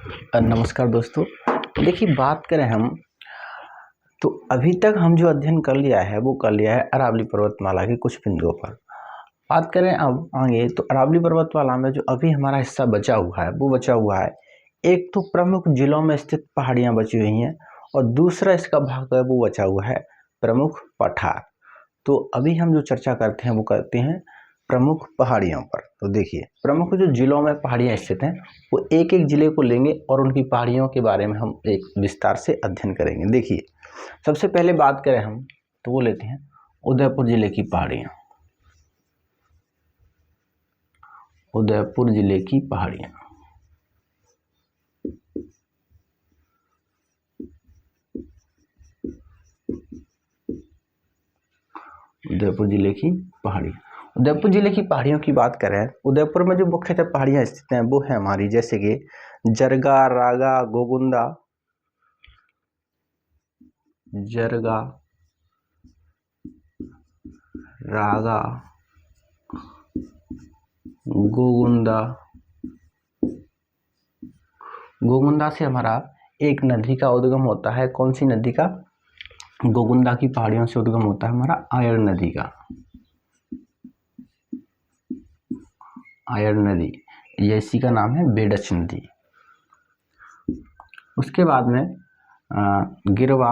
नमस्कार दोस्तों। देखिए, बात करें हम तो अभी तक हम जो अध्ययन कर लिया है वो कर लिया है अरावली पर्वतमाला के कुछ बिंदुओं पर। बात करें अब आगे तो अरावली पर्वतमाला में जो अभी हमारा हिस्सा बचा हुआ है वो बचा हुआ है, एक तो प्रमुख जिलों में स्थित पहाड़ियां बची हुई हैं और दूसरा इसका भाग है वो बचा हुआ है प्रमुख पठार। तो अभी हम जो चर्चा करते हैं वो करते हैं प्रमुख पहाड़ियों पर। तो देखिए, प्रमुख जो जिलों में पहाड़ियां स्थित हैं वो एक एक जिले को लेंगे और उनकी पहाड़ियों के बारे में हम एक विस्तार से अध्ययन करेंगे। देखिए, सबसे पहले बात करें हम तो वो लेते हैं उदयपुर जिले की पहाड़ियां। उदयपुर जिले की पहाड़ियां, उदयपुर जिले की पहाड़ियां। उदयपुर जिले की पहाड़ियों की बात करें, उदयपुर में जो मुख्यतः पहाड़ियां स्थित हैं वो है हमारी जैसे कि जरगा, रागा, गोगुंदा, जरगा, रागा, गोगुंदा। गोगुंदा से हमारा एक नदी का उद्गम होता है। कौन सी नदी का? गोगुंदा की पहाड़ियों से उद्गम होता है हमारा आयर नदी का। आयर नदी, ये इसी का नाम है बेडच नदी। उसके बाद में गिरवा।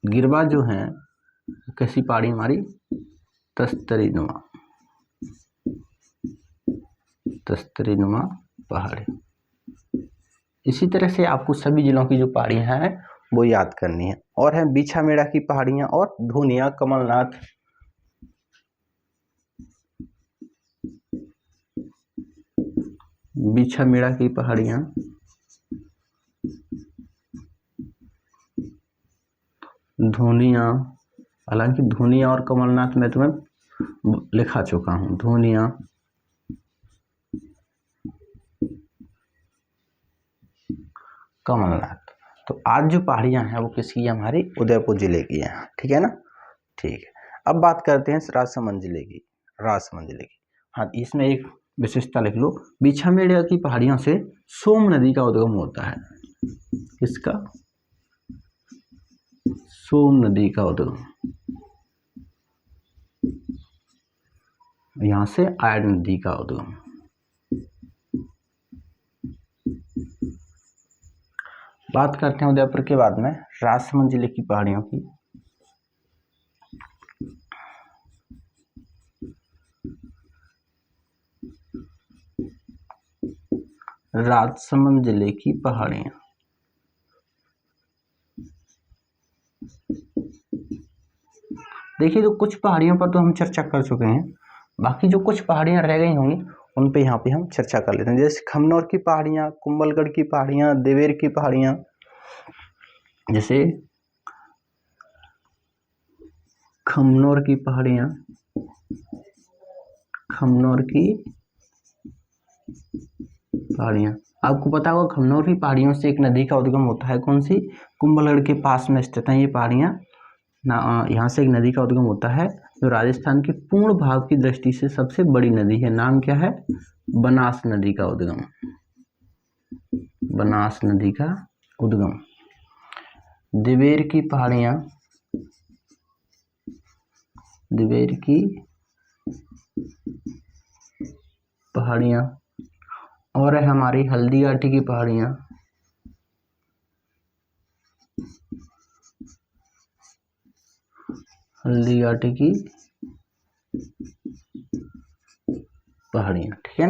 गिरवा जो है कैसी पहाड़ी हमारी? तस्तरीनुमा, तस्तरीनुमा पहाड़ी। इसी तरह से आपको सभी जिलों की जो पहाड़ियां हैं वो याद करनी है। और है बीछामेड़ा की पहाड़ियां और धोनिया, कमलनाथ। बीछामेड़ा की पहाड़ियां, धोनिया। हालांकि धोनिया और कमलनाथ मैं तुम्हें लिखा चुका हूं। धोनिया, कमलनाथ। तो आज जो पहाड़ियां हैं वो किसकी है? हमारी उदयपुर जिले की हैं। ठीक है ना? ठीक है। अब बात करते हैं राजसमंद जिले की। राजसमंद जिले की, हाँ, इसमें एक विशेषता लिख लो। बीछामेड़ा की पहाड़ियों से सोम नदी का उद्गम होता है। किसका? सोम नदी का उद्गम। यहां से आयर नदी का उद्गम। बात करते हैं उदयपुर के बाद में राजसमंद जिले की पहाड़ियों की। राजसमंद जिले की पहाड़ियां, देखिए, तो कुछ पहाड़ियों पर तो हम चर्चा कर चुके हैं, बाकी जो कुछ पहाड़ियां रह गई होंगी उन पे यहाँ पे हम चर्चा कर लेते हैं। जैसे खमनौर की पहाड़ियां, कुंभलगढ़ की पहाड़ियां, देवेर की पहाड़ियां। जैसे खमनौर की पहाड़ियां, खमनौर की पहाड़ियां, आपको पता होगा खमनौर की पहाड़ियों से एक नदी का उद्गम होता है। कौन सी? कुंभलगढ़ के पास में स्थित है ये पहाड़ियां। यहाँ से एक नदी का उद्गम होता है जो राजस्थान के पूर्ण भाग की दृष्टि से सबसे बड़ी नदी है। नाम क्या है? बनास नदी का उद्गम। बनास नदी का उद्गम। देवेर की पहाड़ियां, देवेर की पहाड़ियां। और है हमारी हल्दीघाटी की पहाड़ियां। हल्दीघाटी की पहाड़ियां। ठीक है।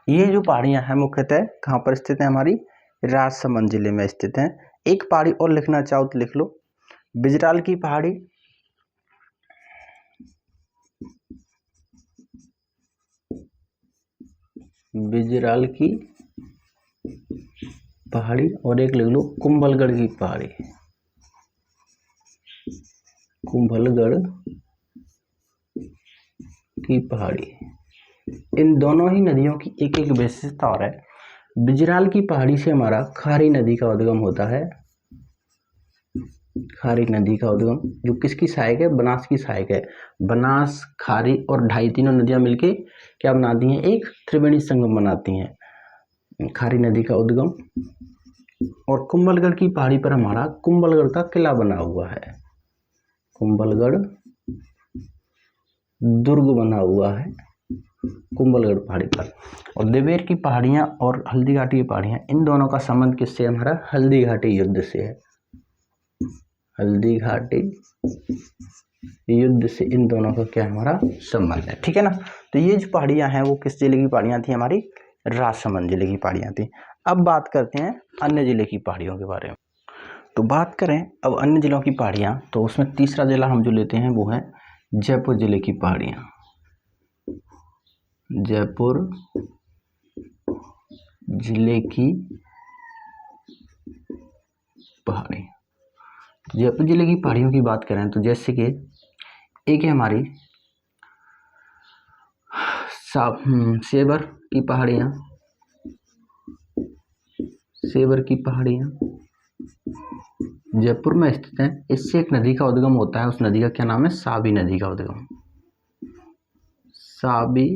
ये जो पहाड़ियां हैं मुख्यतः कहाँ पर स्थित है? हमारी राजसमंद जिले में स्थित हैं। एक पहाड़ी और लिखना चाहो तो लिख लो, बिजराल की पहाड़ी। बिजराल की पहाड़ी। और एक लिख लो कुंभलगढ़ की पहाड़ी। कुंभलगढ़ की पहाड़ी। इन दोनों ही नदियों की एक एक विशेषता और है। बिजराल की पहाड़ी से हमारा खारी नदी का उद्गम होता है। खारी नदी का उद्गम जो किसकी सहायक है? बनास की सहायक है। बनास, खारी और ढाई तीनों नदियां मिलके क्या बनाती हैं? एक त्रिवेणी संगम बनाती हैं। खारी नदी का उद्गम। और कुंभलगढ़ की पहाड़ी पर हमारा कुंभलगढ़ का किला बना हुआ है, कुंभलगढ़ दुर्ग बना हुआ है कुंभलगढ़ पहाड़ी पर। और देवेर की पहाड़ियां और हल्दी घाटी की पहाड़ियां, इन दोनों का संबंध किससे? हमारा हल्दी घाटी युद्ध से है, हल्दी घाटी युद्ध से इन दोनों का क्या हमारा संबंध है, ठीक है ना। तो ये जो पहाड़ियां हैं वो किस जिले की पहाड़ियां थी? हमारी राजसमंद जिले की पहाड़ियां थी। अब बात करते हैं अन्य जिले की पहाड़ियों के बारे में। तो बात करें अब अन्य जिलों की पहाड़ियां, तो उसमें तीसरा जिला हम जो लेते हैं वो है जयपुर जिले की पहाड़ियां, जयपुर जिले की पहाड़ी। जयपुर जिले की पहाड़ियों की बात करें तो जैसे कि एक है हमारी सेवर की पहाड़ियाँ, सेवर की पहाड़ियाँ जयपुर में स्थित हैं। इससे एक नदी का उद्गम होता है, उस नदी का क्या नाम है? साबी नदी का उद्गम, साबी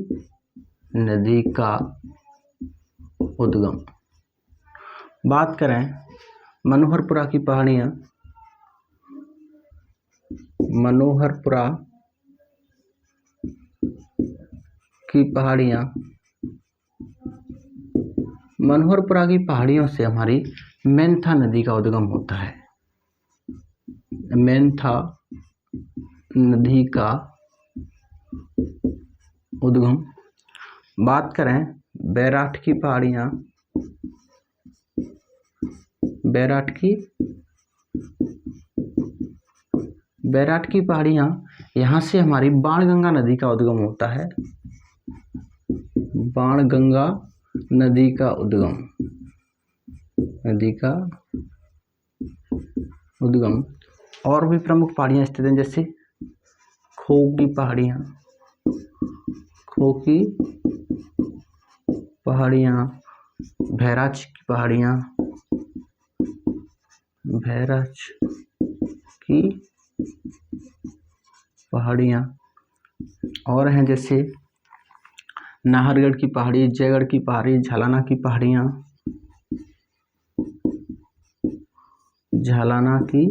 नदी का उद्गम। बात करें मनोहरपुरा की पहाड़ियाँ, मनोहरपुरा की पहाड़ियाँ, मनोहरपुरा की पहाड़ियों से हमारी मेंथा नदी का उद्गम होता है, मेंथा नदी का उद्गम। बात करें बैराठ की पहाड़ियाँ, बैराठ की पहाड़ियाँ, यहाँ से हमारी बाणगंगा नदी का उद्गम होता है, बाणगंगा नदी का उद्गम, नदी का उद्गम। और भी प्रमुख पहाड़ियाँ स्थित हैं जैसे खो की पहाड़ियाँ, खो की पहाड़ियाँ, भैराच की पहाड़ियाँ, भैराच की पहाड़ियाँ। और हैं जैसे नाहरगढ़ की पहाड़ी, जयगढ़ की पहाड़ी, झालाना की पहाड़ियाँ, झालाना की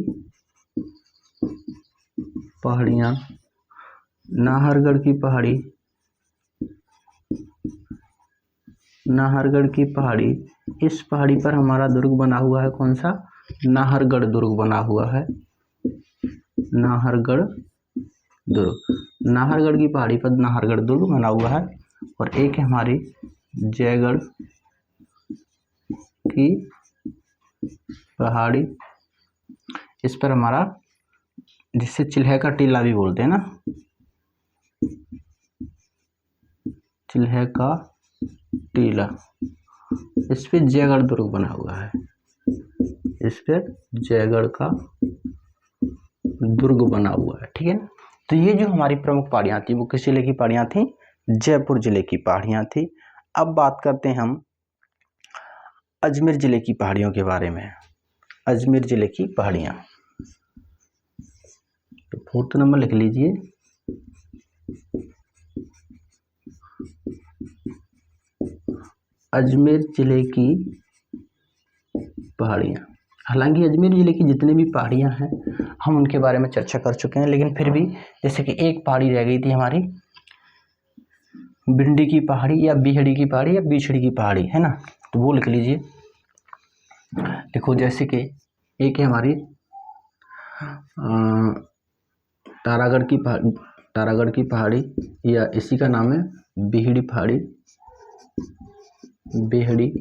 पहाड़ियाँ, नाहरगढ़ की पहाड़ी, नाहरगढ़ की पहाड़ी। इस पहाड़ी पर हमारा दुर्ग बना हुआ है, कौन सा? नाहरगढ़ दुर्ग बना हुआ है, नाहरगढ़ दुर्ग। नाहरगढ़ की पहाड़ी पर नाहरगढ़ दुर्ग बना हुआ है। और एक है हमारी जयगढ़ की पहाड़ी, इस पर हमारा, जिससे चिल्हे का टीला भी बोलते हैं ना, चिल्हे का टीला, इस पे जयगढ़ दुर्ग बना हुआ है, इस पे जयगढ़ का दुर्ग बना हुआ है, ठीक है ना। तो ये जो हमारी प्रमुख पहाड़ियाँ थी वो किस जिले की पहाड़ियाँ थी? जयपुर जिले की पहाड़ियाँ थी। अब बात करते हैं हम अजमेर जिले की पहाड़ियों के बारे में। अजमेर जिले की पहाड़ियाँ, तो 4th नंबर लिख लीजिए, अजमेर जिले की पहाड़ियाँ। हालांकि अजमेर जिले की जितनी भी पहाड़ियाँ हैं हम उनके बारे में चर्चा कर चुके हैं, लेकिन फिर भी जैसे कि एक पहाड़ी रह गई थी हमारी बिंडी की पहाड़ी या बिहड़ी की पहाड़ी या बिछड़ी की पहाड़ी, है ना, तो वो लिख लीजिए। देखो जैसे कि एक है हमारी तारागढ़ की पहाड़ी, तारागढ़ की पहाड़ी या इसी का नाम है बिहड़ी पहाड़ी, बिहड़ी,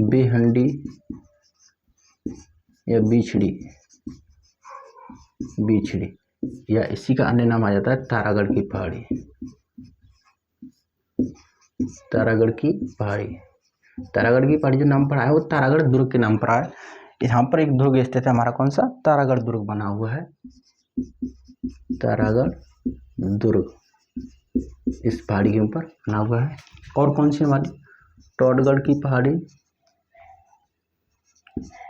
बेहंडी या बिछड़ी, बिछड़ी, या इसी का अन्य नाम आ जाता है तारागढ़ की पहाड़ी, तारागढ़ की पहाड़ी। तारागढ़ की पहाड़ी जो नाम पड़ा है वो तारागढ़ दुर्ग के नाम पर है। यहाँ पर एक दुर्ग स्थित है हमारा, कौन सा? तारागढ़ दुर्ग बना हुआ है, तारागढ़ दुर्ग इस पहाड़ी के ऊपर बना हुआ है। और कौन सी हमारी? टॉडगढ़ की पहाड़ी,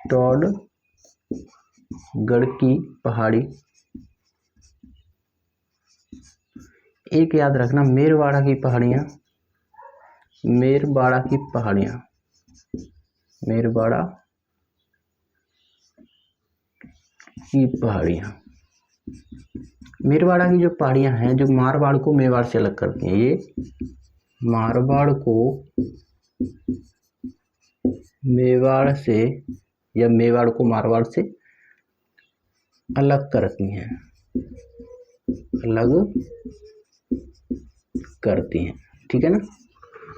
टॉडगढ़ की पहाड़ी। एक याद रखना मेरवाड़ा की पहाड़ियाँ, मेरबाड़ा की पहाड़ियाँ, मेरबाड़ा की पहाड़ियाँ, मेरवाड़ा की जो पहाड़ियाँ हैं जो मारवाड़ को मेवाड़ से अलग करती हैं, ये मारवाड़ को मेवाड़ से या मेवाड़ को मारवाड़ से अलग करती हैं, अलग करती हैं, ठीक है ना।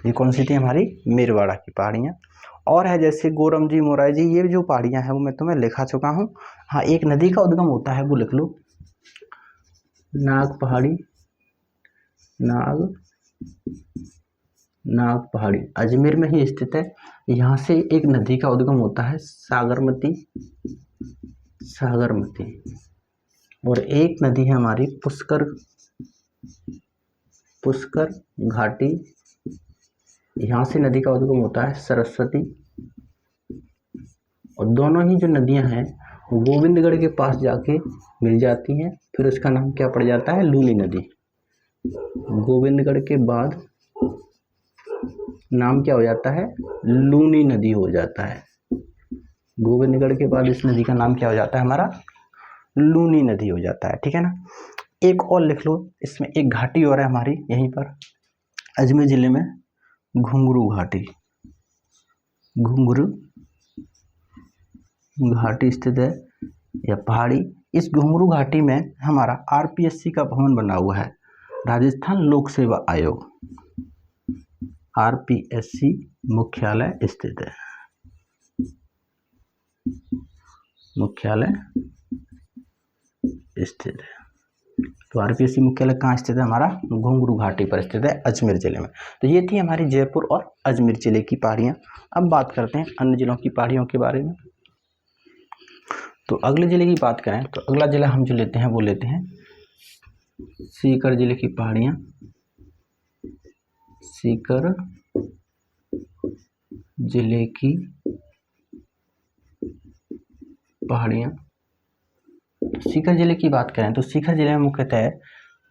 ये कौन सी थी हमारी मेरवाड़ा की पहाड़ियाँ। और है जैसे गोरमजी मोराई जी, ये जो पहाड़ियाँ हैं वो मैं तुम्हें लिखा चुका हूँ। हाँ, एक नदी का उद्गम होता है वो लिख लो, नाग पहाड़ी, नाग पहाड़ी अजमेर में ही स्थित है। यहाँ से एक नदी का उद्गम होता है सागरमती, सागरमती। और एक नदी है हमारी पुष्कर, पुष्कर घाटी, यहाँ से नदी का उद्गम होता है सरस्वती। और दोनों ही जो नदियाँ हैं वो गोविंदगढ़ के पास जाके मिल जाती हैं, फिर उसका नाम क्या पड़ जाता है, लूनी नदी। गोविंदगढ़ के बाद नाम क्या हो जाता है, लूनी नदी हो जाता है। गोविंदगढ़ के बाद इस नदी का नाम क्या हो जाता है हमारा, लूनी नदी हो जाता है, ठीक है ना। एक और लिख लो, इसमें एक घाटी और है हमारी यहीं पर अजमेर जिले में, घुंघरू घाटी, घुंघरू घाटी स्थित है या पहाड़ी। इस घुंघरू घाटी में हमारा आरपीएससी का भवन बना हुआ है, राजस्थान लोक सेवा आयोग, आरपीएससी मुख्यालय स्थित है, मुख्यालय स्थित है। तो आरपीएससी मुख्यालय कहाँ स्थित है हमारा, घुंघरू घाटी पर स्थित है अजमेर जिले में। तो ये थी हमारी जयपुर और अजमेर जिले की पहाड़ियाँ। अब बात करते हैं अन्य जिलों की पहाड़ियों के बारे में। तो अगले जिले की बात करें तो अगला जिला हम जो लेते हैं वो लेते हैं सीकर जिले की पहाड़ियाँ, सीकर जिले की पहाड़ियाँ। सीकर जिले की बात करें तो सीकर जिले में मुख्यतः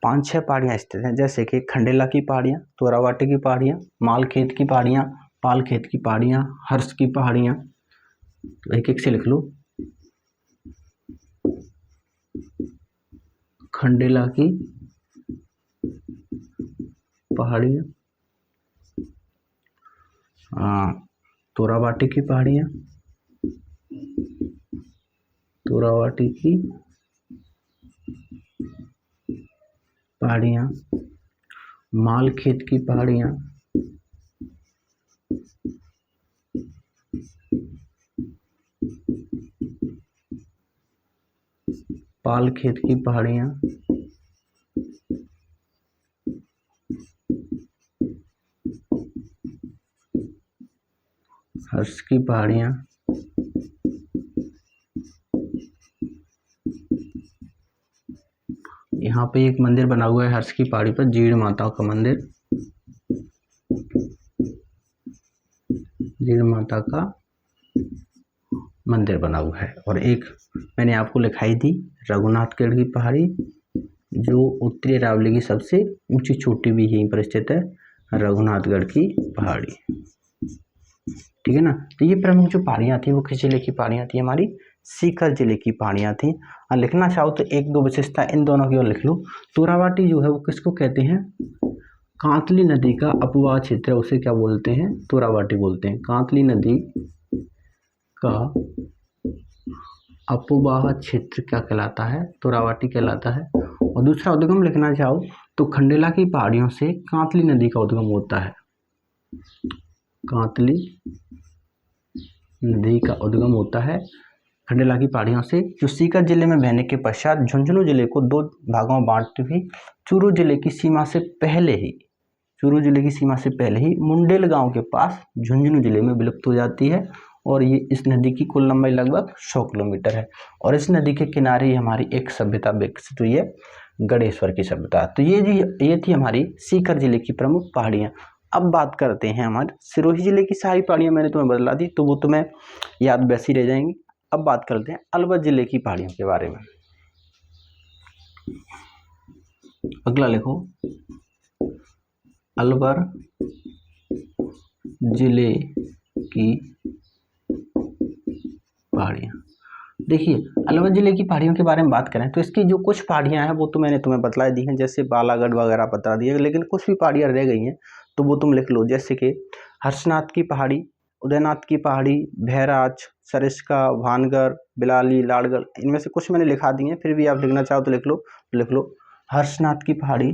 5-6 पहाड़ियाँ स्थित हैं, जैसे कि खंडेला की पहाड़ियाँ, तोरावाटी की पहाड़ियाँ, मालखेत की पहाड़ियाँ, पालखेत की पहाड़ियाँ, हर्ष की पहाड़ियाँ। तो एक एक से लिख लो, खंडेला की पहाड़ियाँ, तोरावाटी की पहाड़ियाँ, तोरावाटी की पहाड़ियाँ, मालखेत की पहाड़ियाँ, पालखेत की पहाड़ियाँ, हर्ष की पहाड़ियाँ, यहाँ पे एक मंदिर बना हुआ है हर्ष की पहाड़ी पर, जीण माता का मंदिर, जीण माता का मंदिर बना हुआ है। और एक मैंने आपको लिखाई थी रघुनाथगढ़ की पहाड़ी, जो उत्तरी अरावली की सबसे ऊंची चोटी भी यहीं पर स्थित है, रघुनाथगढ़ की पहाड़ी, ठीक है ना। तो ये प्रमुख जो पहाड़ियाँ थी वो किस जिले की पहाड़ियाँ थी, हमारी सीकर जिले की पहाड़ियाँ थी। और लिखना चाहो तो एक दो विशेषता इन दोनों की और लिख लो। तोरावाटी जो है वो किसको कहते हैं, कांतली नदी का अपवाह क्षेत्र है, उसे क्या बोलते हैं, तोरावाटी बोलते हैं। कांतली नदी का अपवाह क्षेत्र क्या कहलाता है, तोरावाटी कहलाता है। और दूसरा उद्गम लिखना चाहो तो खंडेला की पहाड़ियों से कांतली नदी का उद्गम होता है, कांतली नदी का उद्गम होता है खंडेला की पहाड़ियों से, जो सीकर जिले में बहने के पश्चात झुंझुनू जिले को 2 भागों में बांटती हुई चूरू जिले की सीमा से पहले ही, चूरू जिले की सीमा से पहले ही मुंडेल गांव के पास झुंझुनू जिले में विलुप्त हो जाती है। और ये इस नदी की कुल लंबाई लगभग 100 किलोमीटर है। और इस नदी के किनारे ही हमारी एक सभ्यता विकसित हुई है, गणेश्वर की सभ्यता। तो ये थी हमारी सीकर जिले की प्रमुख पहाड़ियाँ। अब बात करते हैं हमारे सिरोही जिले की। सारी पहाड़ियाँ मैंने तुम्हें बतला दी तो वो तुम्हें याद वैसी रह जाएंगी। अब बात करते हैं अलवर जिले की पहाड़ियों के बारे में। अगला लिखो, अलवर जिले की पहाड़ियाँ। देखिए, अलवर जिले की पहाड़ियों के बारे में बात करें तो इसकी जो कुछ पहाड़ियाँ हैं वो तो मैंने तुम्हें बतला दी हैं, जैसे बालागढ़ वगैरह बता दिए, लेकिन कुछ भी पहाड़ियाँ रह गई हैं तो वो तुम लिख लो, जैसे कि हर्षनाथ की पहाड़ी, उदयनाथ की पहाड़ी, भैराज, सरिस्का, भानगढ़, बिलाली, लाड़गढ़, इनमें से कुछ मैंने लिखा दिए हैं, फिर भी आप लिखना चाहो तो लिख लो। हर्षनाथ की पहाड़ी,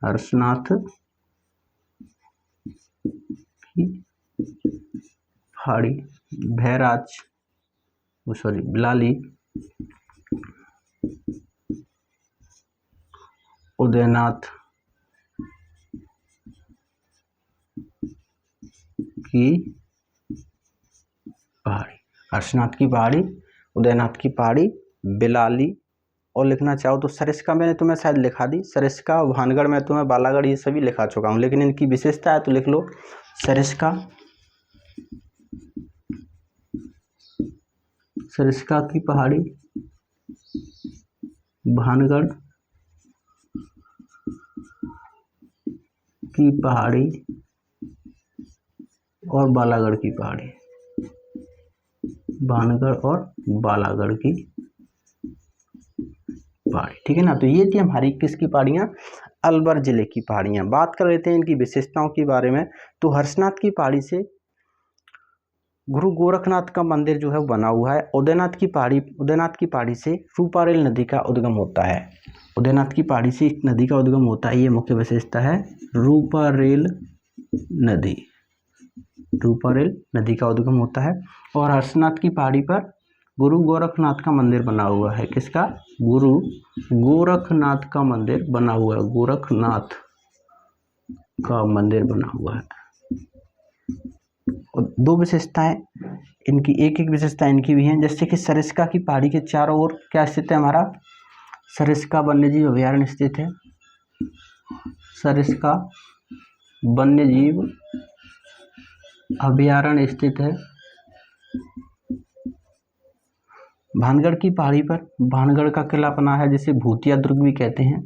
हर्षनाथ की पहाड़ी, भैराज, बिलाली, उदयनाथ की पहाड़ी, हर्षनाथ की पहाड़ी, उदयनाथ की पहाड़ी, बिलाली, और लिखना चाहो तो सरिस्का मैंने तुम्हें शायद लिखा दी, सरिस्का, भानगढ़ में तुम्हें बालागढ़ ये सभी लिखा चुका हूँ, लेकिन इनकी विशेषता है तो लिख लो सरिस्का, सरिस्का की पहाड़ी, भानगढ़ की पहाड़ी और बालागढ़ की पहाड़ी, भानगढ़ और बालागढ़ की पहाड़ी, ठीक है ना। तो ये थी हमारी किसकी पहाड़ियाँ, अलवर जिले की पहाड़ियाँ। बात कर लेते हैं इनकी विशेषताओं के बारे में। तो हर्षनाथ की पहाड़ी से गुरु गोरखनाथ का मंदिर जो है वो बना हुआ है। उदयनाथ की पहाड़ी से रूपारेल नदी का उद्गम होता है। उदयनाथ की पहाड़ी से एक नदी का उद्गम होता है, ये मुख्य विशेषता है, रूपारेल नदी, रूपारेल नदी का उद्गम होता है। और हर्षनाथ की पहाड़ी पर गुरु गोरखनाथ का मंदिर बना हुआ है। किसका, गुरु गोरखनाथ का मंदिर बना हुआ है, गोरखनाथ का मंदिर बना हुआ है। और दो विशेषताएं इनकी, एक विशेषता इनकी भी हैं, जैसे कि सरिस्का की पहाड़ी के चारों ओर क्या स्थित है, हमारा सरिस्का वन्यजीव अभयारण्य स्थित है, सरिस्का वन्यजीव अभयारण्य स्थित है। भानगढ़ की पहाड़ी पर भानगढ़ का किला बना है, जिसे भूतिया दुर्ग भी कहते हैं,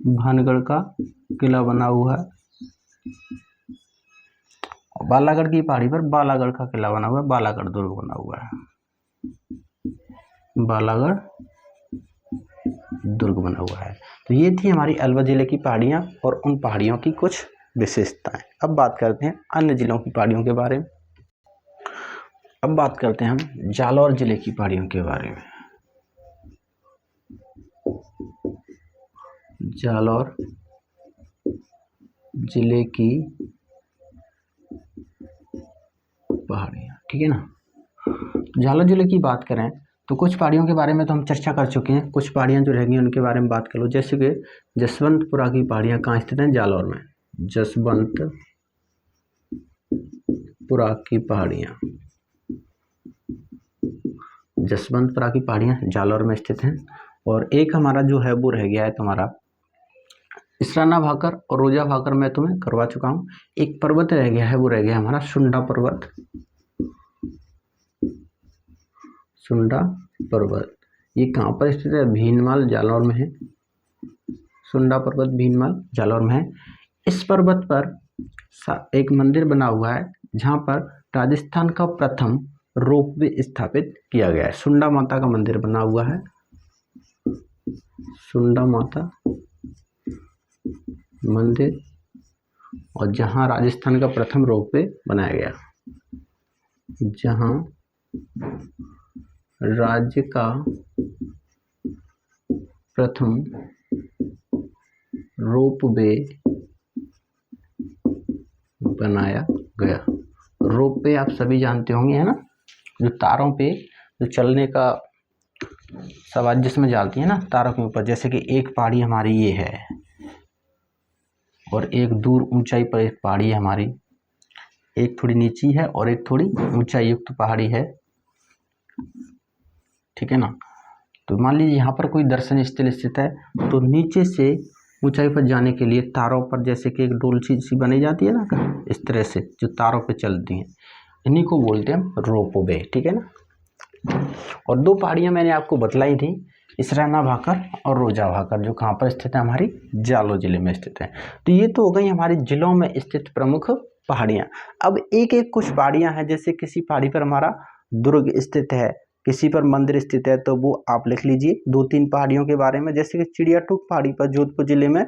भानगढ़ का किला बना हुआ है। बालागढ़ की पहाड़ी पर बालागढ़ का किला बना हुआ है, बालागढ़ दुर्ग बना हुआ है, बालागढ़ दुर्ग बना हुआ है। तो ये थी हमारी अलवर जिले की पहाड़ियाँ और उन पहाड़ियों की कुछ विशेषताएं। अब बात करते हैं अन्य जिलों की पहाड़ियों के बारे में। अब बात करते हैं हम जालौर जिले की पहाड़ियों के बारे में। जालौर जिले की पहाड़ियाँ, ठीक है ना। जालौर जिले की बात करें तो कुछ पहाड़ियों के बारे में तो हम चर्चा कर चुके हैं, कुछ पहाड़ियाँ जो रह गई उनके बारे में बात कर लो। जैसे कि जसवंतपुरा की पहाड़ियाँ कहाँ स्थित हैं, जालौर में, जसवंतपुरा की पहाड़ियाँ, जसवंतपुरा की पहाड़ियाँ जालौर में स्थित हैं। और एक हमारा जो है वो रह गया है तुम्हारा इसराना भाकर और रोजा भाकर, मैं तुम्हें करवा चुका हूँ। एक पर्वत रह गया है, वो रह गया हमारा सुंडा पर्वत, सुंडा पर्वत, ये कहाँ पर स्थित है, भीनमाल जालौर में है, सुंडा पर्वत भीनमाल जालौर में है। इस पर्वत पर एक मंदिर बना हुआ है, जहाँ पर राजस्थान का प्रथम रोपवे स्थापित किया गया है। सुंडा माता का मंदिर बना हुआ है, सुंडा माता मंदिर, और जहाँ राजस्थान का प्रथम रोपवे बनाया गया, जहाँ राज्य का प्रथम रोपवे बनाया गया। रोपवे आप सभी जानते होंगे, है ना, जो तारों पे जो चलने का सवारी जिसमें जाती है ना तारों के ऊपर, जैसे कि एक पहाड़ी हमारी ये है और एक दूर ऊंचाई पर एक पहाड़ी है हमारी, एक थोड़ी नीची है और एक थोड़ी ऊंचाई युक्त पहाड़ी है, ठीक है ना। तो मान लीजिए यहाँ पर कोई दर्शनीय स्थल स्थित है, तो नीचे से ऊंचाई पर जाने के लिए तारों पर जैसे कि एक डोलची सी बनी जाती है ना, इस तरह से जो तारों पे चलती हैं, इन्हीं को बोलते हैं रोपवे, ठीक है ना। और दो पहाड़ियाँ मैंने आपको बतलाई थी, इसराना भाकर और रोजा भाकर, जो कहाँ पर स्थित है, हमारी जालोर जिले में स्थित है। तो ये तो हो गई हमारे जिलों में स्थित प्रमुख पहाड़ियाँ। अब एक एक कुछ पहाड़ियाँ हैं, जैसे किसी पहाड़ी पर हमारा दुर्ग स्थित है, किसी पर मंदिर स्थित है, तो वो आप लिख लीजिए 2-3 पहाड़ियों के बारे में। जैसे कि चिड़ियाटूक पहाड़ी पर जोधपुर जिले में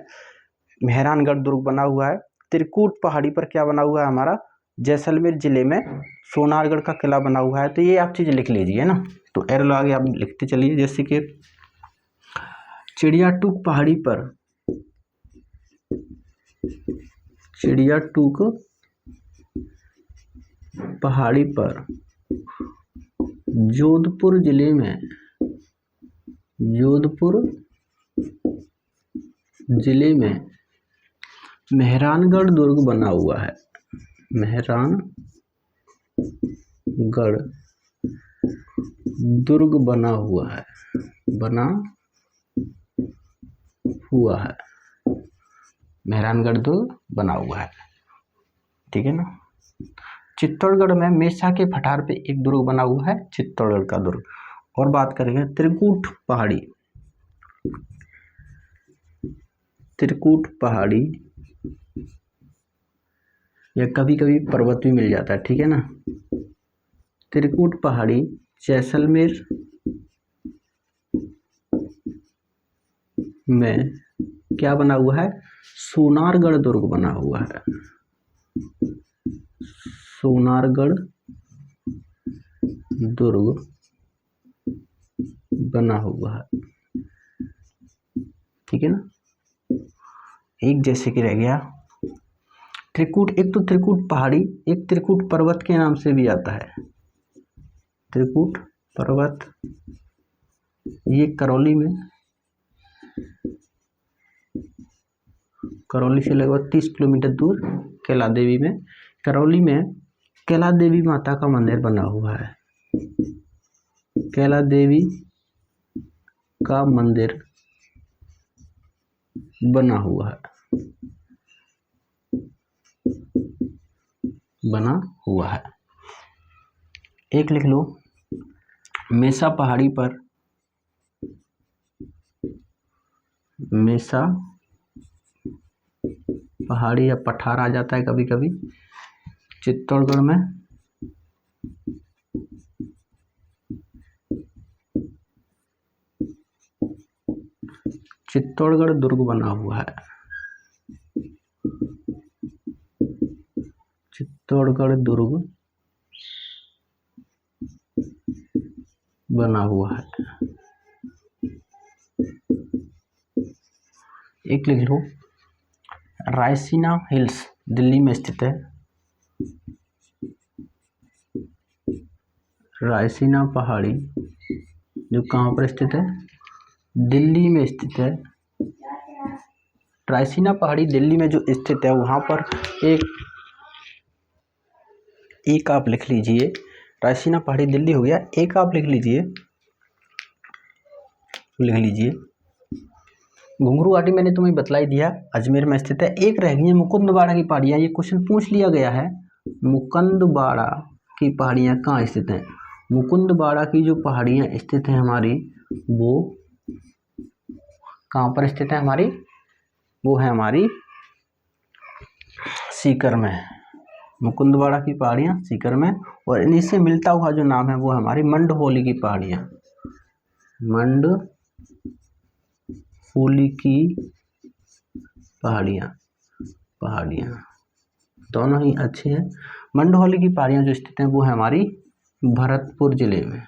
मेहरानगढ़ दुर्ग बना हुआ है। त्रिकूट पहाड़ी पर क्या बना हुआ है, हमारा जैसलमेर जिले में सोनारगढ़ का किला बना हुआ है। तो ये आप चीज़ लिख लीजिए ना, तो एरो आगे आप लिखते चलिए। जैसे कि चिड़ियाटूक पहाड़ी पर, चिड़ियाटूक पहाड़ी पर जोधपुर जिले में, जोधपुर जिले में मेहरानगढ़ दुर्ग बना हुआ है। मेहरानगढ़ दुर्ग बना हुआ है, बना हुआ है, मेहरानगढ़ दुर्ग बना हुआ है, ठीक है ना। चित्तौड़गढ़ में मेसा के पठार पे एक दुर्ग बना हुआ है, चित्तौड़गढ़ का दुर्ग। और बात करेंगे त्रिकूट पहाड़ी, त्रिकूट पहाड़ी या कभी कभी पर्वत भी मिल जाता है, ठीक है ना। त्रिकूट पहाड़ी जैसलमेर में क्या बना हुआ है, सोनारगढ़ दुर्ग बना हुआ है, सोनारगढ़ दुर्ग बना हुआ है, ठीक है ना। एक जैसे कि रह गया त्रिकूट, एक तो त्रिकूट पहाड़ी, एक त्रिकूट पर्वत के नाम से भी आता है, त्रिकूट पर्वत। ये करौली में, करौली से लगभग 30 किलोमीटर दूर कैला देवी में, करौली में कैला देवी माता का मंदिर बना हुआ है, कैला देवी का मंदिर बना हुआ है, बना हुआ है। एक लिख लो, मेसा पहाड़ी पर, मेसा पहाड़ी या पठार आ जाता है कभी कभी, चित्तौड़गढ़ में चित्तौड़गढ़ दुर्ग बना हुआ है, चित्तौड़गढ़ दुर्ग बना हुआ है। एक लिख लो, रायसीना हिल्स दिल्ली में स्थित है, रायसीना पहाड़ी जो कहाँ पर स्थित है, दिल्ली में स्थित है। रायसीना पहाड़ी दिल्ली में जो स्थित है, वहाँ पर एक आप लिख लीजिए, रायसीना पहाड़ी दिल्ली हो गया, एक आप लिख लीजिए, घुंघरू घाटी मैंने तुम्हें बतला ही दिया, अजमेर में स्थित है। एक रह गई है मुकुंदवाड़ा की पहाड़ियाँ, ये क्वेश्चन पूछ लिया गया है, मुकुंदवाड़ा की पहाड़ियाँ कहाँ स्थित हैं। मुकुंदवाड़ा की जो पहाड़ियाँ स्थित हैं हमारी, वो कहाँ पर स्थित है हमारी, वो है हमारी सीकर में, मुकुंदवाड़ा की पहाड़ियाँ सीकर में। और इन्हीं से मिलता हुआ जो नाम है वो हमारी मंडहोली की पहाड़ियाँ, मंडहोली की पहाड़ियाँ दोनों ही अच्छे हैं। मंडहोली की पहाड़ियाँ जो स्थित हैं वो है हमारी भरतपुर जिले में,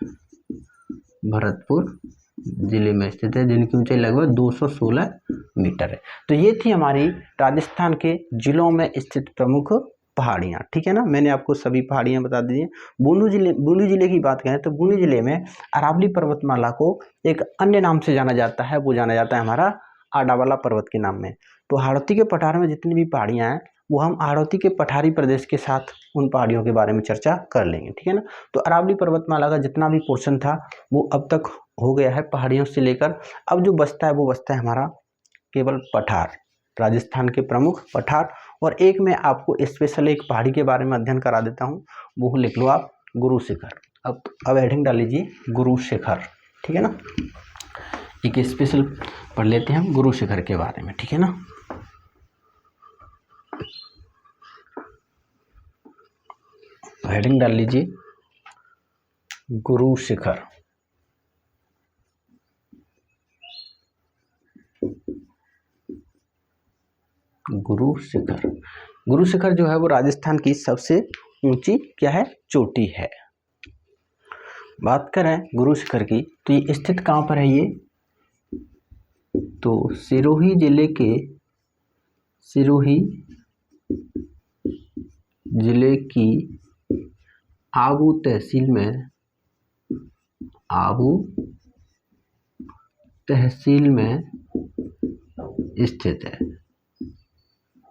भरतपुर जिले में स्थित है, जिनकी ऊंचाई लगभग 216 मीटर है। तो ये थी हमारी राजस्थान के जिलों में स्थित प्रमुख पहाड़ियाँ, ठीक है ना। मैंने आपको सभी पहाड़ियाँ बता दी हैं। बूंदी जिले की बात करें तो बूंदी जिले में अरावली पर्वतमाला को एक अन्य नाम से जाना जाता है, वो जाना जाता है हमारा आडावाला पर्वत के नाम में। तो हाड़ौती के पठार में जितनी भी पहाड़ियाँ हैं वो हम हाड़ौती के पठारी प्रदेश के साथ उन पहाड़ियों के बारे में चर्चा कर लेंगे, ठीक है ना। तो अरावली पर्वतमाला का जितना भी पोर्शन था वो अब तक हो गया है पहाड़ियों से लेकर। अब जो बचता है वो बचता है हमारा केवल पठार, राजस्थान के प्रमुख पठार। और एक मैं आपको स्पेशल एक पहाड़ी के बारे में अध्ययन करा देता हूँ, वो लिख लो आप गुरु शिखर। अब हेडिंग डाल लीजिए गुरु शिखर, ठीक है ना। एक स्पेशल पढ़ लेते हैं हम गुरु शिखर के बारे में, ठीक है ना। हेडिंग डाल लीजिए गुरु शिखर। गुरु शिखर, गुरु शिखर जो है वो राजस्थान की सबसे ऊंची क्या है, चोटी है। बात करें गुरु शिखर की तो ये स्थित कहाँ पर है, ये तो सिरोही जिले के, सिरोही जिले की आबू तहसील में, आबू तहसील में स्थित है।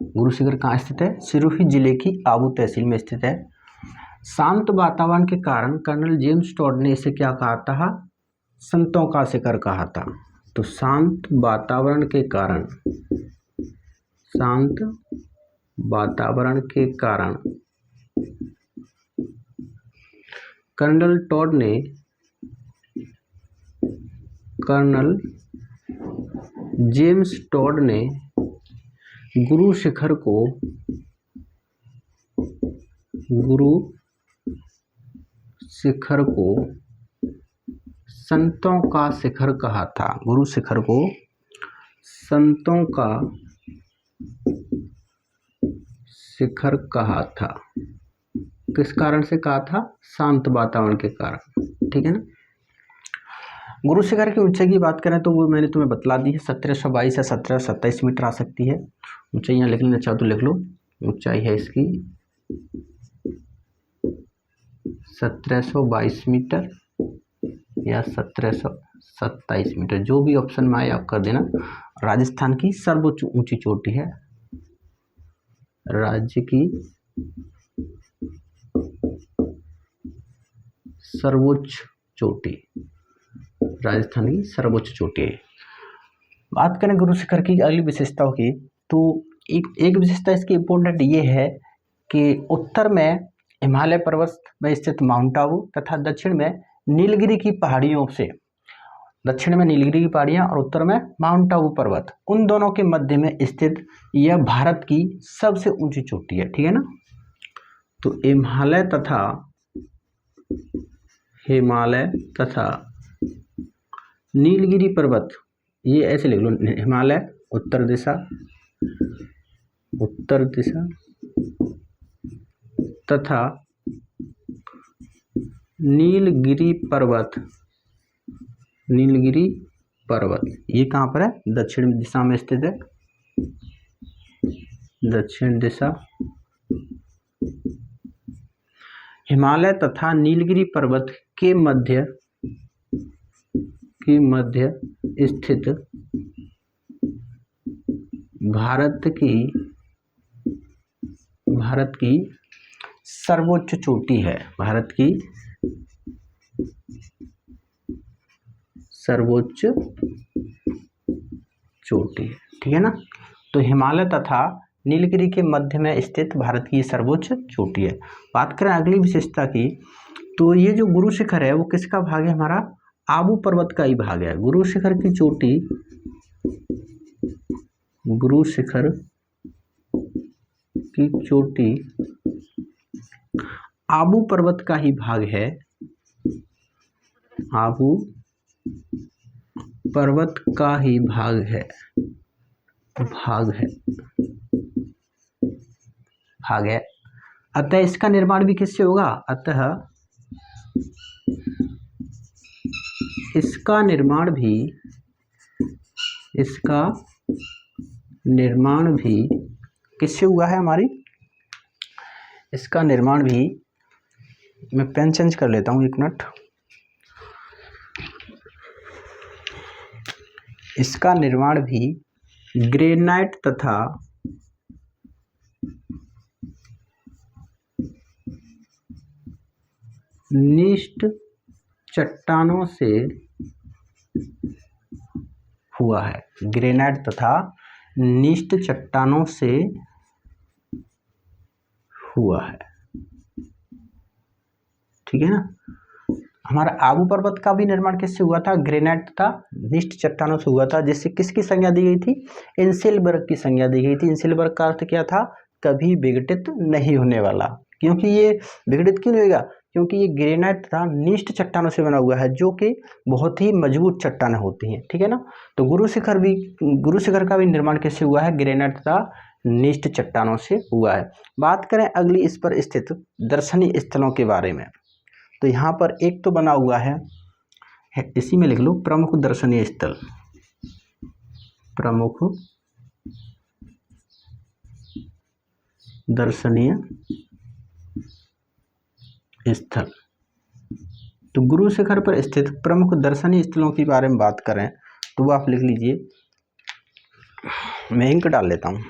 गुरु शिखर कहाँ स्थित है, सिरोही जिले की आबू तहसील में स्थित है। शांत वातावरण के कारण कर्नल जेम्स टॉड ने इसे क्या कहा था, संतों का शिखर कहा था। तो शांत वातावरण के कारण, शांत वातावरण के कारण कर्नल टॉड ने, कर्नल जेम्स टॉड ने गुरु शिखर को, गुरु शिखर को संतों का शिखर कहा था। गुरु शिखर को संतों का शिखर कहा था। किस कारण से कहा था, शांत वातावरण के कारण, ठीक है ना। गुरु शिखर की ऊंचाई की बात करें तो वो मैंने तुम्हें बतला दी है, 1722 या 1727 मीटर आ सकती है। ऊंचाई यहाँ लिख लेना चाहो तो लिख लो। ऊंचाई है इसकी 1722 मीटर या 1727 मीटर, जो भी ऑप्शन में आए आप कर देना। राजस्थान की सर्वोच्च ऊंची चोटी है, राज्य की सर्वोच्च चोटी, राजस्थान की सर्वोच्च चोटी है। बात करें गुरु शिखर की अगली विशेषताओं की तो एक विशेषता इसकी इम्पोर्टेंट ये है कि उत्तर में हिमालय पर्वत में स्थित माउंट आबू तथा दक्षिण में नीलगिरी की पहाड़ियों से, दक्षिण में नीलगिरी की पहाड़ियां और उत्तर में माउंट आबू पर्वत, उन दोनों के मध्य में स्थित यह भारत की सबसे ऊंची चोटी है, ठीक है ना। तो हिमालय तथा नीलगिरी पर्वत, ये ऐसे लिख लो, हिमालय उत्तर दिशा तथा नीलगिरी पर्वत ये कहाँ पर है, दक्षिण दिशा में स्थित है, दक्षिण दिशा। हिमालय तथा नीलगिरी पर्वत के मध्य स्थित भारत की सर्वोच्च चोटी है, भारत की सर्वोच्च चोटी, ठीक है ना। तो हिमालय तथा नीलगिरी के मध्य में स्थित भारत की सर्वोच्च चोटी है। बात करें अगली विशेषता की तो ये जो गुरु शिखर है वो किसका भाग है, हमारा आबू पर्वत का ही भाग है। गुरु शिखर की चोटी, गुरु शिखर की चोटी आबू पर्वत का ही भाग है, आबू पर्वत का ही भाग है। अतः इसका निर्माण भी किससे होगा, अतः इसका निर्माण भी किससे हुआ है हमारी, इसका निर्माण भी, मैं पेन चेंज कर लेता हूँ 1 मिनट। इसका निर्माण भी ग्रेनाइट तथा निष्ठ चट्टानों से हुआ है, ग्रेनाइट तथा निष्ठ चट्टानों से हुआ है, ठीक है ना। हमारा आबू पर्वत का भी निर्माण किससे हुआ था? ग्रेनाइट तथा निष्ठ चट्टानों से हुआ था, जिससे किसकी संज्ञा दी गई थी? इनसेलबर्ग की संज्ञा दी गई थी। इनसेलबर्ग का अर्थ क्या था? कभी विघटित नहीं होने वाला। क्योंकि ये विघटित क्यों नहीं होगा? क्योंकि ये ग्रेनाइट तथा निष्ठ चट्टानों से बना हुआ है, जो कि बहुत ही मजबूत चट्टानें होती हैं, ठीक है ना। तो गुरु शिखर का भी निर्माण किससे हुआ है? ग्रेनाइट तथा निष्ठ चट्टानों से हुआ है। बात करें अगली इस पर स्थित दर्शनीय स्थलों के बारे में, तो यहाँ पर एक तो बना हुआ है, इसी में लिख लो प्रमुख दर्शनीय स्थल। प्रमुख दर्शनीय स्थल। तो गुरु शिखर पर स्थित प्रमुख दर्शनीय स्थलों के बारे में बात करें तो वो आप लिख लीजिए, मैं इंक डाल लेता हूँ।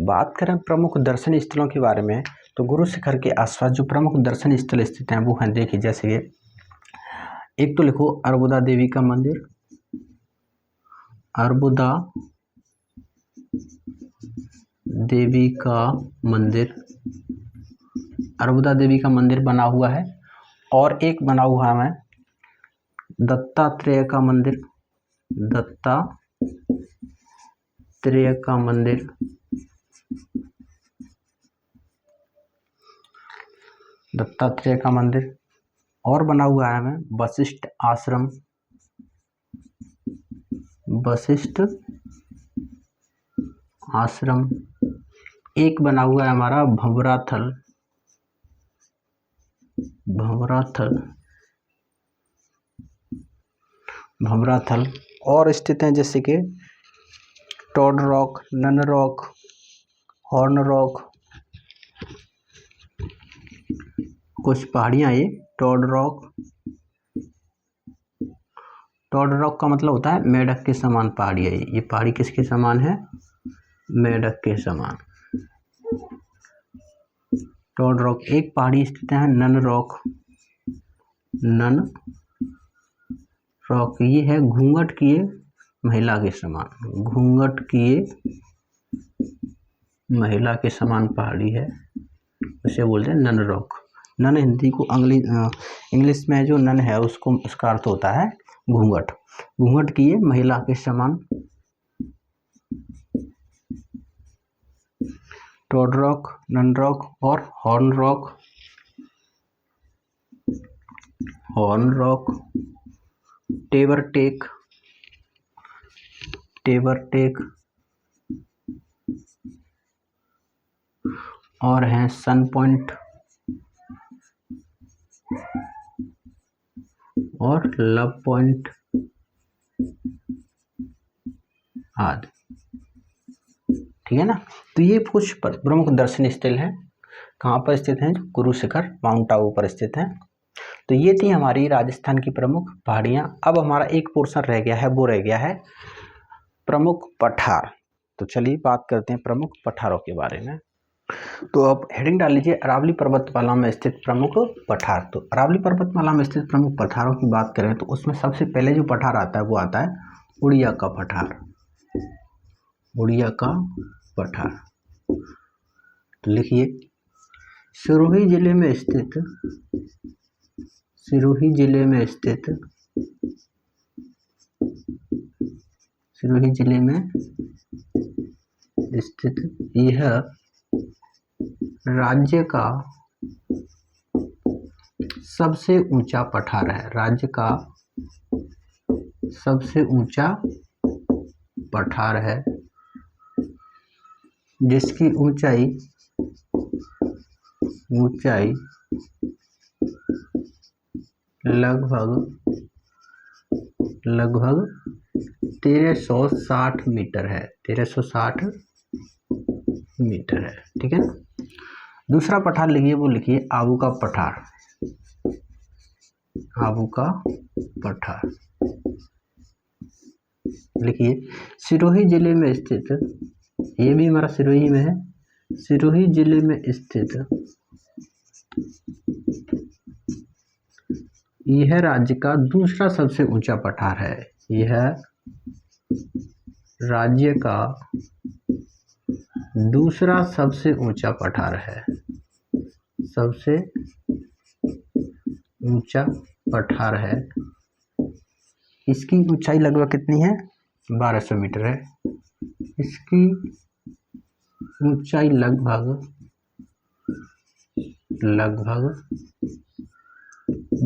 बात करें प्रमुख दर्शनीय स्थलों के बारे में, तो गुरु शिखर के आसपास जो प्रमुख दर्शनीय स्थल स्थित हैं वो हैं, देखिए जैसे एक तो लिखो अर्बुदा देवी का मंदिर। अर्बुदा देवी का मंदिर, अर्बुदा देवी का मंदिर बना हुआ है। और एक बना हुआ है दत्तात्रेय का मंदिर। दत्तात्रेय का मंदिर, दत्तात्रेय का मंदिर। और बना हुआ है हमें वशिष्ठ आश्रम। वशिष्ठ आश्रम। एक बना हुआ है हमारा भंवराथल। भंवराथल। और स्थित हैं जैसे कि toad rock, nun rock, horn rock, कुछ पहाड़ियाँ ये टॉड रॉक का मतलब होता है मेढक के समान पहाड़ी है। ये पहाड़ी किसके समान है? मेढक के समान। Toad rock. एक पहाड़ी स्थित है नन रॉक। ये है घूंघट किए महिला के समान। घूंघट किए महिला के समान पहाड़ी है, उसे बोलते हैं नन रॉक। नन हिंदी को इंग्लिश में जो नन है उसका अर्थ होता है घूंघट। घूंघट किए महिला के समान। टॉड रॉक, नन रॉक और हॉर्न रॉक। टेबर टेक और हैं सन पॉइंट और लव पॉइंट आदि, ठीक है ना। तो ये कुछ प्रमुख दर्शनीय स्थल हैं। कहाँ पर स्थित हैं? गुरु शिखर माउंट आबू पर स्थित हैं। तो ये थी हमारी राजस्थान की प्रमुख पहाड़ियाँ। अब हमारा एक पोर्शन रह गया है, वो रह गया है प्रमुख पठार। तो चलिए बात करते हैं प्रमुख पठारों के बारे में। तो अब हेडिंग डाल लीजिए अरावली पर्वतमाला में स्थित प्रमुख पठार। तो अरावली पर्वतमाला में स्थित प्रमुख पठारों की बात करें तो उसमें सबसे पहले जो पठार आता है वो आता है उड़िया का पठार। उड़िया का पठार। तो लिखिए सिरोही जिले में स्थित यह राज्य का सबसे ऊंचा पठार है। राज्य का सबसे ऊंचा पठार है, जिसकी ऊंचाई लगभग 1360 मीटर है। 1360 मीटर है, ठीक है ना। दूसरा पठार लिखिए, वो लिखिए आबू का पठार। आबू का पठार लिखिए सिरोही जिले में स्थित, ये भी हमारा सिरोही में है। सिरोही जिले में स्थित यह राज्य का दूसरा सबसे ऊंचा पठार है। यह राज्य का दूसरा सबसे ऊंचा पठार है। सबसे ऊंचा पठार है। इसकी ऊंचाई लगभग कितनी है? 1200 मीटर है। इसकी ऊंचाई लगभग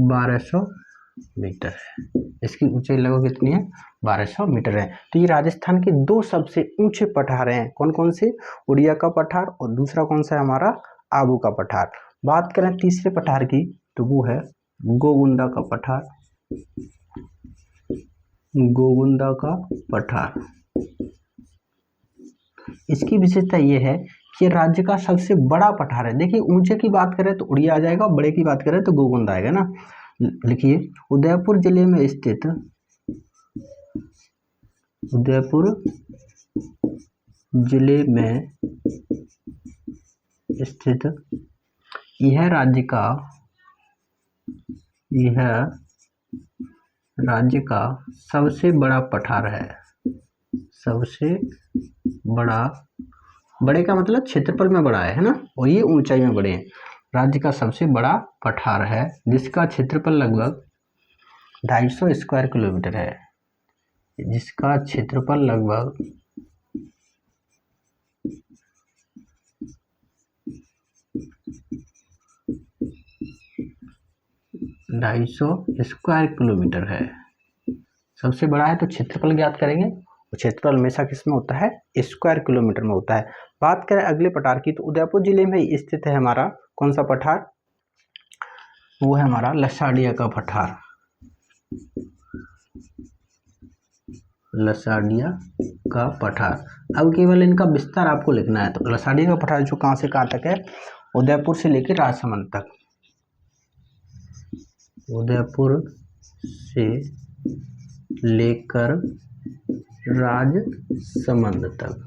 1200 मीटर है। इसकी ऊंचाई लगभग कितनी है? 1200 मीटर है। तो ये राजस्थान के दो सबसे ऊंचे पठार हैं। कौन कौन से? उड़िया का पठार और दूसरा कौन सा है हमारा? आबू का पठार। बात करें तीसरे पठार की तो वो है गोगुंडा का पठार। गोगुंडा का पठार। इसकी विशेषता ये है कि राज्य का सबसे बड़ा पठार है। देखिए ऊंचे की बात करें तो उड़िया आ जाएगा, बड़े की बात करें तो गोगुंडा आएगा ना। लिखिए उदयपुर जिले में स्थित, उदयपुर जिले में स्थित यह राज्य का सबसे बड़ा पठार है। सबसे बड़ा, बड़े का मतलब क्षेत्रफल में बड़ा है ना, और ये ऊंचाई में बड़े हैं। राज्य का सबसे बड़ा पठार है जिसका क्षेत्रफल लगभग 250 स्क्वायर किलोमीटर है। जिसका क्षेत्रफल लगभग 250 स्क्वायर किलोमीटर है। सबसे बड़ा है तो क्षेत्रफल ज्ञात करेंगे, और क्षेत्रफल हमेशा किस में होता है? स्क्वायर किलोमीटर में होता है। बात करें अगले पठार की तो उदयपुर जिले में स्थित है हमारा कौन सा पठार? वो है हमारा लसाड़िया का पठार। लसाड़िया का पठार। अब केवल इनका विस्तार आपको लिखना है। तो लसाड़िया का पठार जो कहां से कहां तक है? उदयपुर से लेकर राजसमंद तक। उदयपुर से लेकर राजसमंद तक।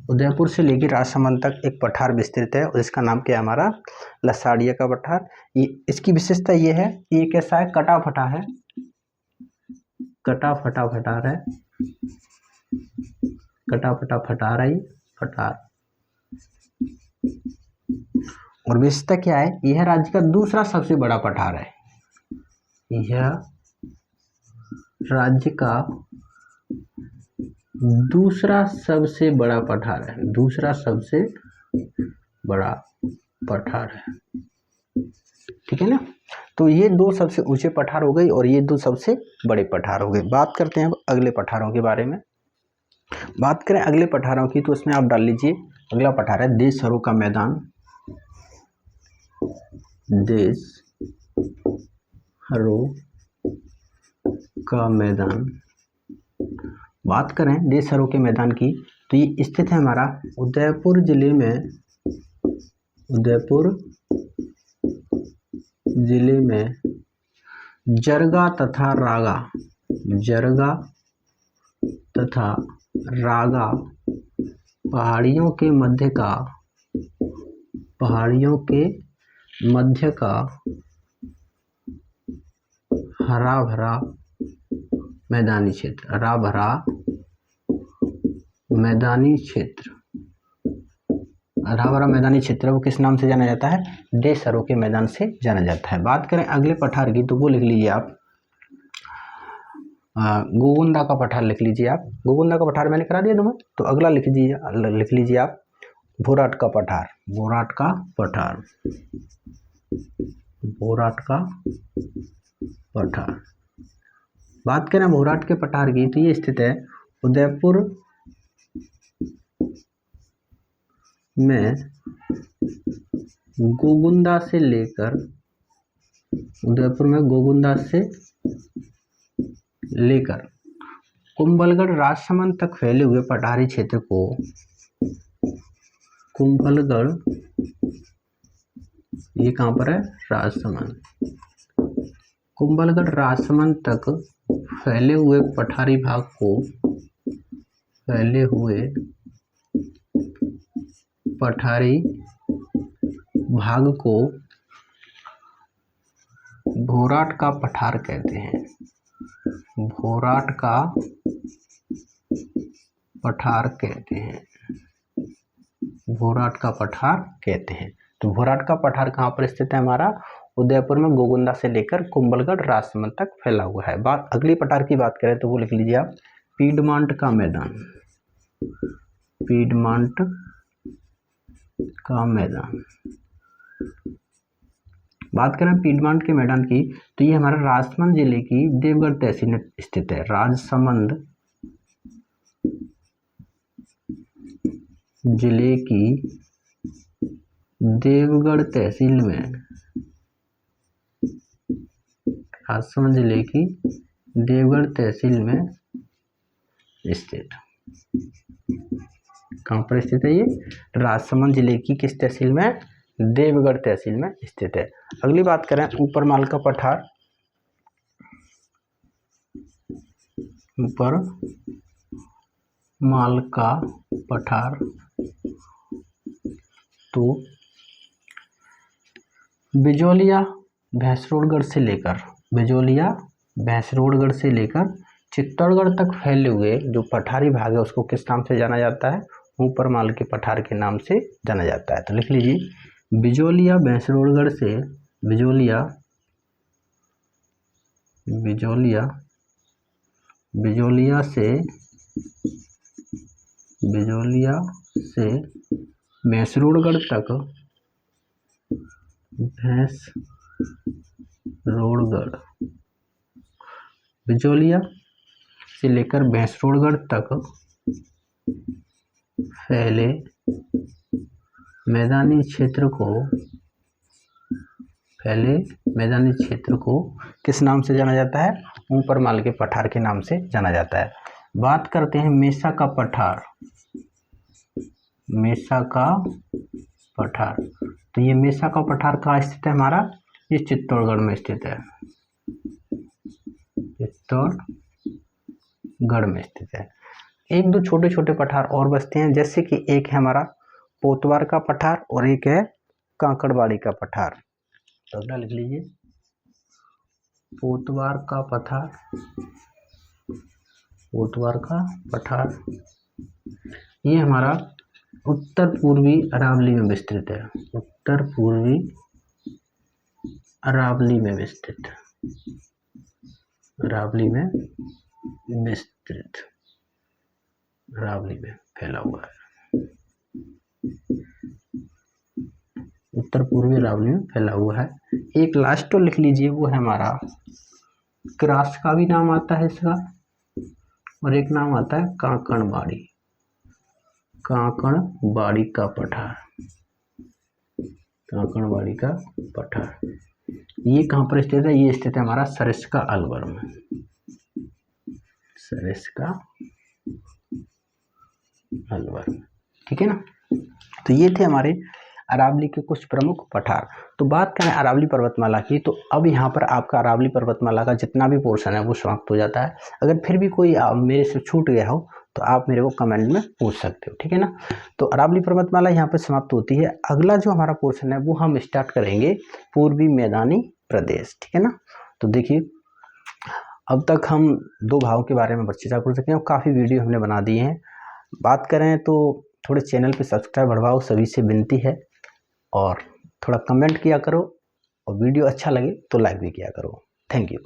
उदयपुर से लेकर राजसमंद तक एक पठार विस्तृत है और इसका नाम क्या है? हमारा लसाड़िया का पठार। इसकी विशेषता ये है कि ये कैसा है? कटा फटा है। कटा फटा पठार है। कटा फटा पठार है पठार। और विशेषता क्या है? यह राज्य का दूसरा सबसे बड़ा पठार है। यह राज्य का दूसरा सबसे बड़ा पठार है। दूसरा सबसे बड़ा पठार है। ठीक है ना। तो ये दो सबसे ऊंचे पठार हो गए और ये दो सबसे बड़े पठार हो गए। बात करते हैं अब अगले पठारों के बारे में। बात करें अगले पठारों की तो उसमें आप डाल लीजिए, अगला पठार है देशहरों का मैदान। देशहरों का मैदान। बात करें देशहरों के मैदान की तो ये स्थित है हमारा उदयपुर जिले में। उदयपुर जिले में जरगा तथा रागा, जरगा तथा रागा पहाड़ियों के मध्य का हरा भरा मैदानी क्षेत्र। हरा भरा मैदानी क्षेत्र। हरा भरा मैदानी क्षेत्र वो किस नाम से जाना जाता है? देशहरों के मैदान से जाना जाता है। बात करें अगले पठार की तो वो लिख लीजिए आप, गोगुंडा का पठार लिख लीजिए आप। गोगुंडा का पठार मैंने करा दिया तुम्हें, तो अगला लिख लीजिए आप भोराट का पठार। भोराट का पठार। भोराट का पठार। बात करें भोराट के पठार की तो ये स्थित है उदयपुर में गोगुंडा से लेकर, उदयपुर में गोगुंडा से लेकर कुंभलगढ़ राजसमंद तक फैले हुए पठारी क्षेत्र को कुंभलगढ़, ये कहाँ पर है? राजसमंद। कुंभलगढ़ राजसमंद तक फैले हुए पठारी भाग को, फैले हुए पठारी भाग को भोराट का पठार कहते हैं। भोराट का पठार कहते हैं। भोराट का पठार कहते हैं। तो भोराट का पठार कहाँ पर स्थित है? हमारा उदयपुर में गोगुंदा से लेकर कुंभलगढ़ राजसमंद तक फैला हुआ है। बात अगली पठार की बात करें तो वो लिख लीजिए आप, पीडमांट का मैदान। पीडमांट का मैदान। बात करें पीडमांट के मैदान की तो ये हमारा राजसमंद जिले की देवगढ़ तहसील में स्थित है। राजसमंद जिले की देवगढ़ तहसील में, राजसमंद जिले की देवगढ़ तहसील में स्थित। कहाँ पर स्थित है ये? राजसमंद जिले की किस तहसील में? देवगढ़ तहसील में स्थित है। अगली बात करें ऊपर माल का पठार। ऊपर माल का पठार तो बिजौलिया भैंसरोडगढ़ से लेकर चित्तौड़गढ़ तक फैले हुए जो पठारी भाग है उसको किस नाम से जाना जाता है? ऊपर माल के पठार के नाम से जाना जाता है। तो लिख लीजिए, बिजौलिया भैंसरोडगढ़ से, बिजौलिया से भैंसरोडगढ़ तक, बिजौलिया से लेकर भैंसरोडगढ़ तक फैले मैदानी क्षेत्र को किस नाम से जाना जाता है? ऊपर माल के पठार के नाम से जाना जाता है। बात करते हैं मेसा का पठार। तो ये मेसा का पठार कहाँ स्थित है हमारा? ये चित्तौड़गढ़ में स्थित है। चित्तौड़गढ़ में स्थित है। एक दो छोटे छोटे पठार और बचते हैं, जैसे कि एक है हमारा पोतवार का पठार और एक है कांकड़बाड़ी का पठार। तो अगला लिख लीजिए, पोतवार का पठार ये हमारा उत्तर पूर्वी अरावली में विस्तृत है। अरावली में फैला हुआ है। उत्तर पूर्वी अरावली में फैला हुआ है। एक लास्ट तो लिख लीजिए, वो है हमारा क्रास का भी नाम आता है इसका, और एक नाम आता है कांकड़बाड़ी का पठार। ये कहाँ पर स्थित है? ये स्थित है हमारा सरिस्का अलवर में। ठीक है ना। तो ये थे हमारे अरावली के कुछ प्रमुख पठार। तो बात करें अरावली पर्वतमाला की, तो अब यहाँ पर आपका अरावली पर्वतमाला का जितना भी पोर्शन है वो समाप्त हो जाता है। अगर फिर भी कोई मेरे से छूट गया हो तो आप मेरे को कमेंट में पूछ सकते हो, ठीक है ना। तो अरावली पर्वतमाला यहाँ पर समाप्त होती है। अगला जो हमारा पोर्शन है वो हम स्टार्ट करेंगे पूर्वी मैदानी प्रदेश, ठीक है ना। तो देखिए, अब तक हम 2 भागों के बारे में चर्चा कर सकते हैं और काफ़ी वीडियो हमने बना दिए हैं। बात करें तो थोड़े चैनल पे सब्सक्राइब बढ़वाओ, सभी से विनती है, और थोड़ा कमेंट किया करो, और वीडियो अच्छा लगे तो लाइक भी किया करो। Thank you.